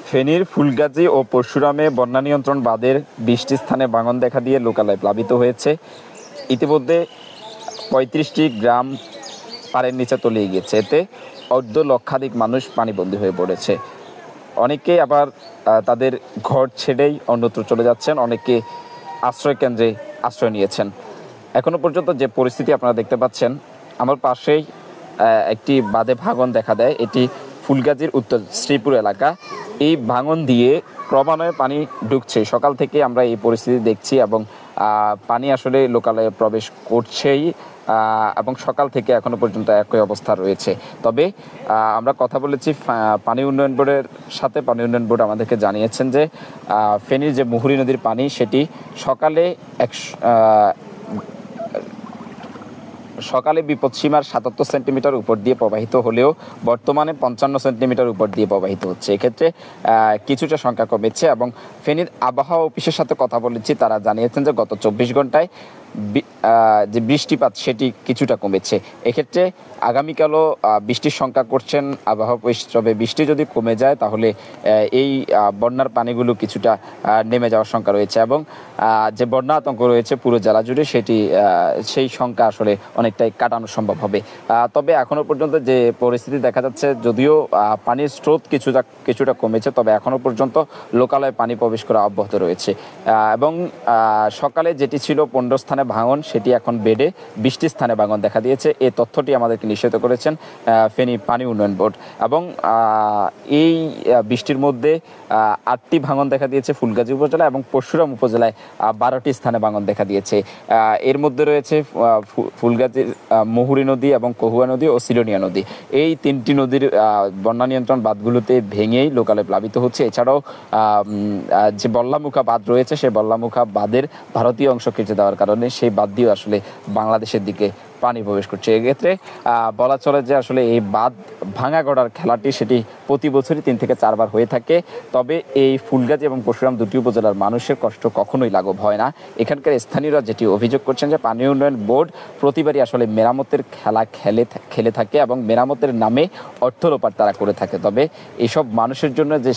ফেনীর ফুলগাজী ও পরশুরামে বন্যা নিয়ন্ত্রণ বাঁধের 20টি স্থানে ভাঙন দেখা দিয়ে লোকালয় প্লাবিত হয়েছে। ইতিমধ্যে 35টি গ্রাম পাড়ের নিচে তলিয়ে গিয়েছে। এতে অর্ধ লক্ষাধিক মানুষ পানিবন্দী হয়ে পড়েছে। অনেকে আবার তাদের ঘর ছেড়েই অন্যত্র চলে যাচ্ছেন, অনেকে আশ্রয় কেন্দ্রে আশ্রয় নিয়েছেন। এখনো পর্যন্ত যে পরিস্থিতি আপনারা দেখতে পাচ্ছেন, আমার পাশেই একটি বাঁধে ভাঙন দেখা দেয়। এটি ফুলগাজীর উত্তর শ্রীপুর এলাকা। এই ভাঙন দিয়ে ক্রমান্বয়ে পানি ঢুকছে। সকাল থেকে আমরা এই পরিস্থিতি দেখছি এবং পানি আসলে লোকালয়ে প্রবেশ করছেই এবং সকাল থেকে এখনো পর্যন্ত একই অবস্থা রয়েছে। তবে আমরা কথা বলেছি পানি উন্নয়ন বোর্ডের সাথে। পানি উন্নয়ন বোর্ড আমাদেরকে জানিয়েছেন যে ফেনীর যে মুহুরী নদীর পানি সেটি সকালে বিপদসীমার 77 সেন্টিমিটার উপর দিয়ে প্রবাহিত হলেও বর্তমানে 55 সেন্টিমিটার উপর দিয়ে প্রবাহিত হচ্ছে। এক্ষেত্রে কিছুটা সংখ্যা কমেছে এবং ফেনীর আবহাওয়া অফিসের সাথে কথা বলেছি, তারা জানিয়েছেন যে গত 24 ঘন্টায় যে বৃষ্টিপাত সেটি কিছুটা কমেছে। এক্ষেত্রে আগামীকালও বৃষ্টির সংখ্যা করছেন আবহাওয়া অফিস। তবে বৃষ্টি যদি কমে যায় তাহলে এই বন্যার পানিগুলো কিছুটা নেমে যাওয়ার সংখ্যা রয়েছে এবং যে বন্যা আতঙ্ক রয়েছে পুরো জেলা জুড়ে সেই সংখ্যা আসলে অনেকটাই কাটানো সম্ভব হবে। তবে এখনো পর্যন্ত যে পরিস্থিতি দেখা যাচ্ছে, যদিও পানির স্রোত কিছুটা কমেছে, তবে এখনো পর্যন্ত লোকালয়ে পানি প্রবেশ করা অব্যাহত রয়েছে এবং সকালে যেটি ছিল 15 স্থানে ভাঙন, সেটি এখন বেড়ে 20টি স্থানে ভাঙন দেখা দিয়েছে। এই তথ্যটি আমাদেরকে নিশ্চিত করেছেন ফেনী পানি উন্নয়ন বোর্ড। এবং এই বৃষ্টির মধ্যে 8টি ভাঙন দেখা দিয়েছে ফুলগাজী উপজেলা এবং পরশুরাম উপজেলায় 12টি স্থানে ভাঙন দেখা দিয়েছে। এর মধ্যে রয়েছে ফুলগাজীর মুহুরী নদী এবং কহুয়া নদী ও সিলোনিয়া নদী। এই 3টি নদীর বন্যা নিয়ন্ত্রণ বাঁধগুলোতে ভেঙেই লোকালয়ে প্লাবিত হচ্ছে। এছাড়াও যে বল্লামুখা বাঁধ রয়েছে, সেই বল্লামুখা বাঁধের ভারতীয় অংশ কেটে দেওয়ার কারণে সেই বাঁধ দিয়েও আসলে বাংলাদেশের দিকে পানি প্রবেশ করছে। এক্ষেত্রে বলা চলে যে আসলে এই বাঁধ ভাঙা গড়ার খেলাটি সেটি প্রতি বছরই 3 থেকে 4 বার হয়ে থাকে। তবে এই ফুলগাজী এবং পরশুরাম দুটি উপজেলার মানুষের কষ্ট কখনোই লাঘব হয় না। এখানকার স্থানীয়রা যেটি অভিযোগ করছেন যে পানি উন্নয়ন বোর্ড প্রতিবারই আসলে মেরামতের খেলা খেলে থাকে এবং মেরামতের নামে অর্থ লোপাট তারা করে থাকে। তবে এসব মানুষের জন্য যে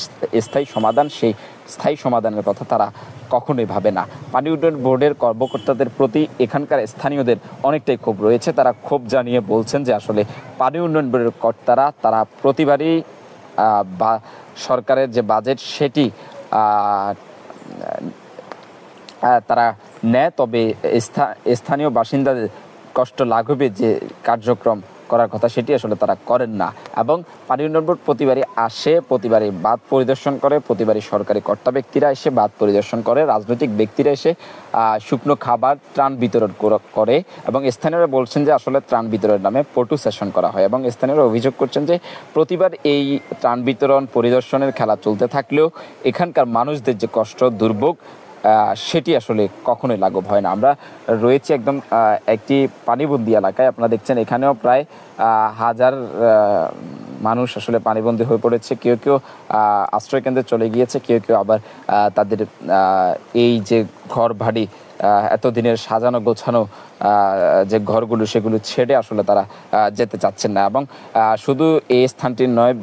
স্থায়ী সমাধান, সেই স্থায়ী সমাধানের কথা তারা কখনোই ভাবে না। পানি উন্নয়ন বোর্ডের কর্মকর্তাদের প্রতি এখানকার স্থানীয়দের অনেকটাই ক্ষোভ রয়েছে। তারা ক্ষোভ জানিয়ে বলছেন যে আসলে পানি উন্নয়ন বোর্ডের কর্তারা তারা প্রতিবারই বা সরকারের যে বাজেট সেটি তারা নেয়, তবে স্থানীয় বাসিন্দাদের কষ্ট লাঘবে যে কার্যক্রম করার কথা সেটি আসলে তারা করেন না। এবং পানি উন্নয়ন বোর্ড প্রতিবারই আসে, প্রতিবারই বাঁধ পরিদর্শন করে, প্রতিবারই সরকারি কর্তা ব্যক্তিরা এসে বাঁধ পরিদর্শন করে, রাজনৈতিক ব্যক্তিরা এসে শুকনো খাবার ত্রাণ বিতরণ করে এবং স্থানীয়রা বলছেন যে আসলে ত্রাণ বিতরণের নামে পটু সেশন করা হয়। এবং স্থানীয়রা অভিযোগ করছেন যে প্রতিবার এই ত্রাণ বিতরণ পরিদর্শনের খেলা চলতে থাকলেও এখানকার মানুষদের যে কষ্ট দুর্ভোগ সেটি আসলে কখনোই লাঘব হয় না। আমরা রয়েছি একদম একটি পানিবন্দী এলাকায়। আপনারা দেখছেন এখানেও প্রায় 1000 মানুষ আসলে পানিবন্দী হয়ে পড়েছে। কেউ কেউ আশ্রয় কেন্দ্রে চলে গিয়েছে, কেউ কেউ আবার তাদের এই যে ঘর বাড়ি এতদিনের সাজানো গোছানো যে ঘরগুলো সেগুলো ছেড়ে আসলে তারা যেতে চাচ্ছেন না। এবং শুধু এই স্থানটির নয়,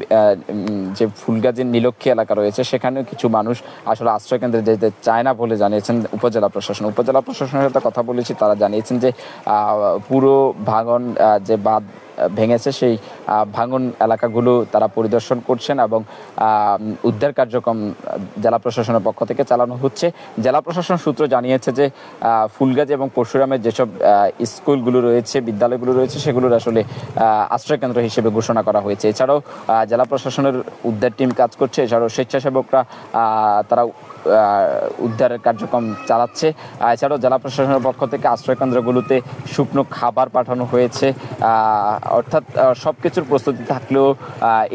যে ফুলগাজীর নীলক্ষী এলাকা রয়েছে সেখানেও কিছু মানুষ আসলে আশ্রয় কেন্দ্রে যেতে চায় না বলে জানিয়েছেন উপজেলা প্রশাসন। উপজেলা প্রশাসনের সাথে কথা বলেছি, তারা জানিয়েছেন যে পুরো ভাঙন যে বাঁধ ভেঙেছে সেই ভাঙন এলাকাগুলো তারা পরিদর্শন করছেন এবং উদ্ধার কার্যক্রম জেলা প্রশাসনের পক্ষ থেকে চালানো হচ্ছে। জেলা প্রশাসন সূত্র জানিয়েছে যে ফুলগাজী এবং পরশুরামের যেসব স্কুলগুলো রয়েছে, বিদ্যালয়গুলো রয়েছে, সেগুলোর আসলে আশ্রয় কেন্দ্র হিসেবে ঘোষণা করা হয়েছে। এছাড়াও জেলা প্রশাসনের উদ্ধার টিম কাজ করছে, এছাড়াও স্বেচ্ছাসেবকরা তারা উদ্ধারের কার্যক্রম চালাচ্ছে। এছাড়াও জেলা প্রশাসনের পক্ষ থেকে আশ্রয় কেন্দ্রগুলোতে শুকনো খাবার পাঠানো হয়েছে। অর্থাৎ সব কিছুর প্রস্তুতি থাকলেও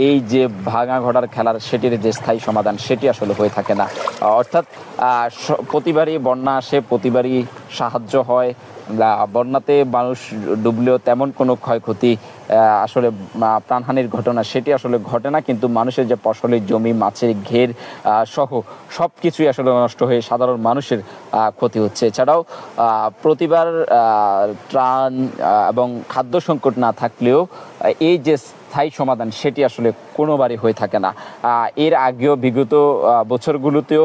এই যে ভাঙা ঘটার খেলার সেটির যে স্থায়ী সমাধান সেটি আসলে হয়ে থাকে না। অর্থাৎ প্রতিবারই বন্যা আসে, প্রতিবারই সাহায্য হয়, বন্যাতে মানুষ ডুবলেও তেমন কোনো ক্ষয়ক্ষতি আসলে প্রাণহানির ঘটনা সেটি আসলে ঘটে না, কিন্তু মানুষের যে ফসলের জমি, মাছের ঘের সহ সব কিছুই আসলে নষ্ট হয়ে সাধারণ মানুষের ক্ষতি হচ্ছে। এছাড়াও প্রতিবার ত্রাণ এবং খাদ্য সংকট না থাকলেও এই যে স্থায়ী সমাধান সেটি আসলে কোনোবারই হয়ে থাকে না। এর আগেও বিগত বছরগুলোতেও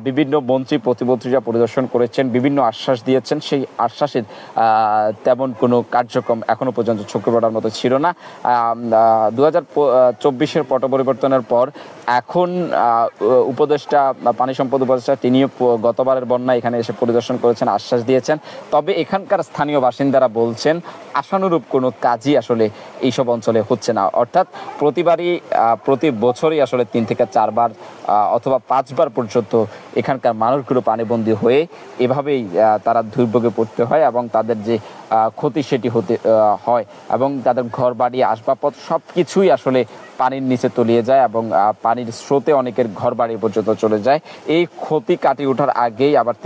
বিভিন্ন মন্ত্রী প্রতিমন্ত্রীরা পরিদর্শন করেছেন, বিভিন্ন আশ্বাস দিয়েছেন, সেই আশ্বাসের তেমন কোনো কার্যক্রম এখনো পর্যন্ত চোখে পড়ার মতো ছিল না। 2024-এর পট পরিবর্তনের পর এখন উপদেষ্টা, পানি সম্পদ উপদেষ্টা, তিনিও গতবারের বন্যা এখানে এসে পরিদর্শন করেছেন, আশ্বাস দিয়েছেন। তবে এখানকার স্থানীয় বাসিন্দারা বলছেন আশানুরূপ কোনো কাজই আসলে এইসব অঞ্চলে হচ্ছে না। অর্থাৎ প্রতি বছরই আসলে 3 থেকে 4 বার অথবা 5 বার পর্যন্ত এখানকার মানুষগুলো পানিবন্দী হয়ে এভাবেই তারা দুর্ভোগে পড়তে হয় এবং তাদের যে ক্ষতি সেটি হতে হয় এবং তাদের ঘর বাড়ি আসবাবপত্র সব কিছুই আসলে পানির নিচে তলিয়ে যায় এবং পানির স্রোতে অনেকের ঘর বাড়ি পর্যন্ত চলে যায়। এই ক্ষতি কাটিয়ে ওঠার আগেই আবার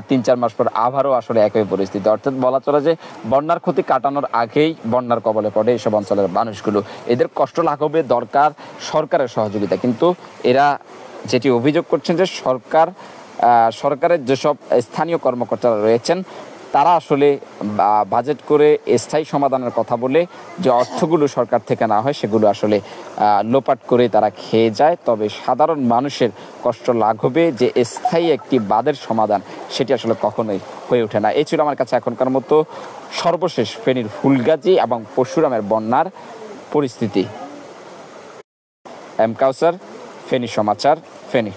3-4 মাস পর আবারও আসলে একই পরিস্থিতি। অর্থাৎ বলা চলে যে বন্যার ক্ষতি কাটানোর আগেই বন্যার কবলে পড়ে এসব অঞ্চলের মানুষগুলো। এদের কষ্ট লাঘবে দরকার সরকারের সহযোগিতা, কিন্তু এরা যেটি অভিযোগ করছেন যে সরকারের যেসব স্থানীয় কর্মকর্তারা রয়েছেন তারা আসলে বাজেট করে স্থায়ী সমাধানের কথা বলে যে অর্থগুলো সরকার থেকে না হয় সেগুলো আসলে লোপাট করে তারা খেয়ে যায়। তবে সাধারণ মানুষের কষ্ট লাঘবে যে স্থায়ী একটি বাঁধের সমাধান সেটি আসলে কখনোই হয়ে ওঠে না। এই ছিল আমার কাছে এখনকার মতো সর্বশেষ ফেনীর ফুলগাজী এবং পরশুরামের বন্যার পরিস্থিতি। এম কাউসার, ফেনী সমাচার, ফেনী।